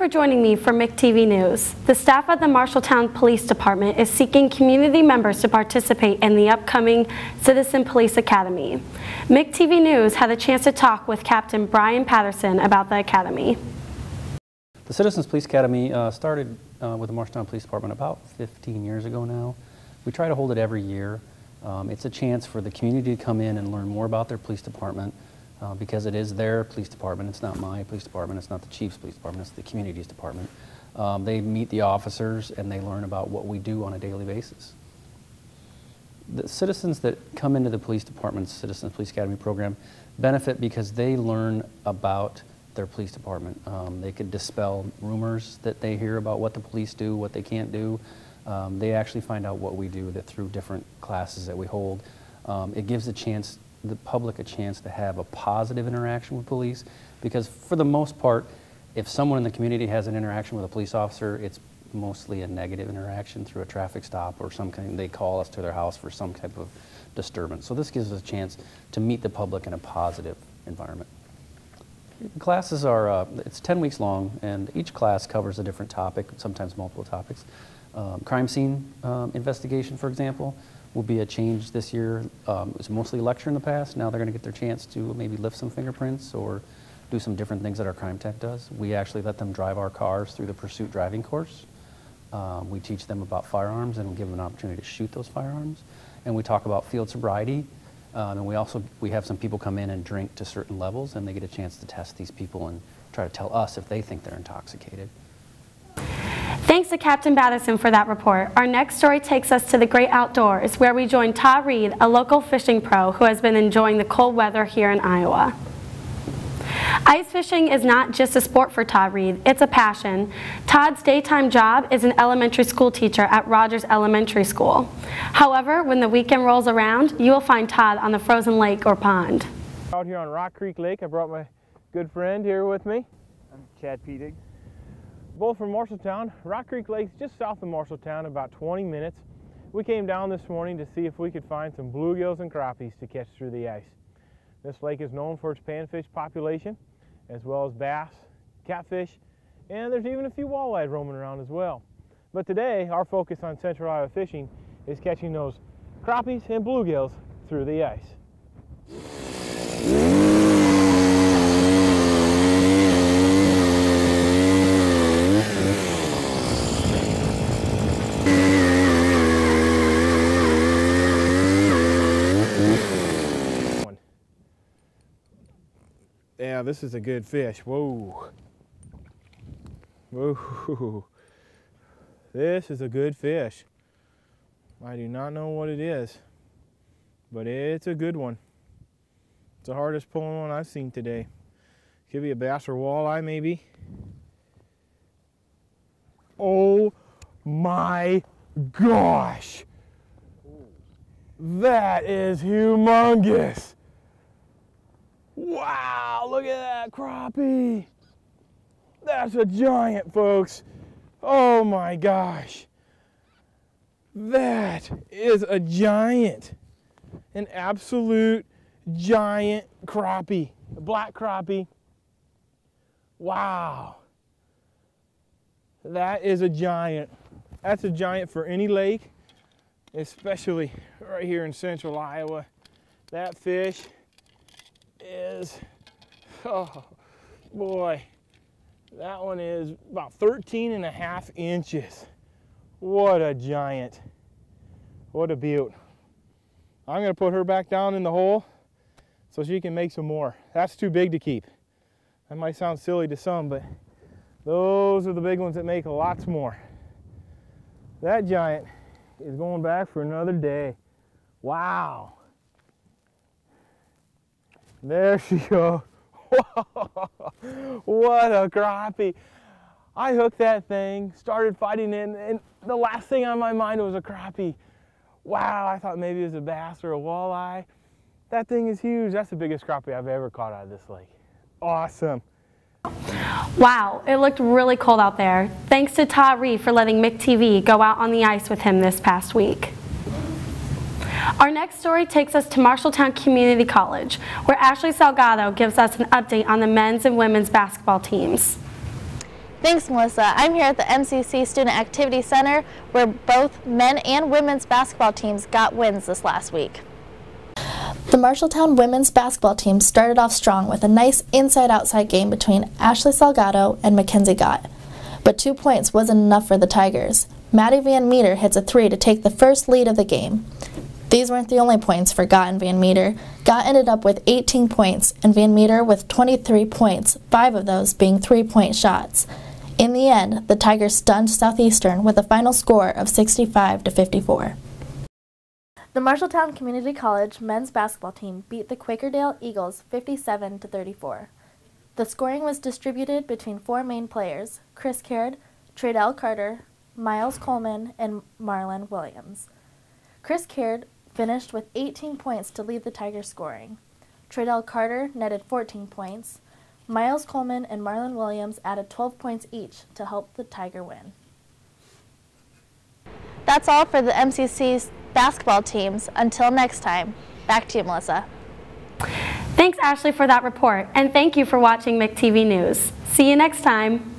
for joining me for McTV News. The staff at the Marshalltown Police Department is seeking community members to participate in the upcoming Citizen Police Academy. McTV News had a chance to talk with Captain Brian Patterson about the academy. The Citizens Police Academy started with the Marshalltown Police Department about 15 years ago now. We try to hold it every year. It's a chance for the community to come in and learn more about their police department because it is their police department. It's not my police department. It's not the chief's police department. It's the community's department. They meet the officers and they learn about what we do on a daily basis. The citizens that come into the police department's Citizens Police Academy program benefit because they learn about their police department. They could dispel rumors that they hear about what the police do, what they can't do. They actually find out what we do through different classes that we hold. It gives the public a chance to have a positive interaction with police, because for the most part, if someone in the community has an interaction with a police officer, it's mostly a negative interaction through a traffic stop or some kind. They call us to their house for some type of disturbance. So this gives us a chance to meet the public in a positive environment. Classes are, it's 10 weeks long, and each class covers a different topic, sometimes multiple topics. Crime scene investigation, for example, will be a change this year. It was mostly lecture in the past. Now they're going to get their chance to maybe lift some fingerprints or do some different things that our crime tech does. We actually let them drive our cars through the pursuit driving course. We teach them about firearms and we give them an opportunity to shoot those firearms. And we talk about field sobriety. And we have some people come in and drink to certain levels, and they get a chance to test these people and try to tell us if they think they're intoxicated. Thanks to Captain Patterson for that report. Our next story takes us to the great outdoors, where we join Todd Reed, a local fishing pro who has been enjoying the cold weather here in Iowa. Ice fishing is not just a sport for Todd Reed, it's a passion. Todd's daytime job is an elementary school teacher at Rogers Elementary School. However, when the weekend rolls around, you will find Todd on the frozen lake or pond. Out here on Rock Creek Lake, I brought my good friend here with me. I'm Chad Pedig. Both from Marshalltown. Rock Creek Lake's just south of Marshalltown, about 20 minutes. We came down this morning to see if we could find some bluegills and crappies to catch through the ice. This lake is known for its panfish population, as well as bass, catfish, and there's even a few walleye roaming around as well. But today, our focus on Central Iowa fishing is catching those crappies and bluegills through the ice. Yeah, this is a good fish. Whoa. Whoa. This is a good fish. I do not know what it is, but it's a good one. It's the hardest pulling one I've seen today. Could be a bass or walleye, maybe. Oh my gosh. That is humongous. Wow, look at that crappie. That's a giant, folks. Oh my gosh. That is a giant. An absolute giant crappie. A black crappie. Wow. That is a giant. That's a giant for any lake, especially right here in central Iowa. That fish is, oh boy, that one is about 13.5 inches. What a giant. What a beaut. I'm going to put her back down in the hole so she can make some more. That's too big to keep. That might sound silly to some, but those are the big ones that make lots more. That giant is going back for another day. Wow. There she goes. What a crappie. I hooked that thing, started fighting it, and the last thing on my mind was a crappie. Wow, I thought maybe it was a bass or a walleye. That thing is huge. That's the biggest crappie I've ever caught out of this lake. Awesome. Wow, it looked really cold out there. Thanks to Todd Reed for letting McTV go out on the ice with him this past week. Our next story takes us to Marshalltown Community College, where Ashley Salgado gives us an update on the men's and women's basketball teams. Thanks, Melissa. I'm here at the MCC Student Activity Center, where both men and women's basketball teams got wins this last week. The Marshalltown women's basketball team started off strong with a nice inside-outside game between Ashley Salgado and Mackenzie Gott. But 2 points wasn't enough for the Tigers. Maddie Van Meter hits a 3 to take the first lead of the game. These weren't the only points for Gott and Van Meter. Gott ended up with 18 points and Van Meter with 23 points, 5 of those being 3-point shots. In the end, the Tigers stunned Southeastern with a final score of 65-54. The Marshalltown Community College men's basketball team beat the Quakerdale Eagles 57-34. The scoring was distributed between 4 main players: Chris Caird, Tradell Carter, Miles Coleman, and Marlon Williams. Chris Caird finished with 18 points to lead the Tigers scoring. Tradell Carter netted 14 points. Miles Coleman and Marlon Williams added 12 points each to help the Tiger win. That's all for the MCC's basketball teams. Until next time, back to you, Melissa. Thanks, Ashley, for that report, and thank you for watching McTV News. See you next time.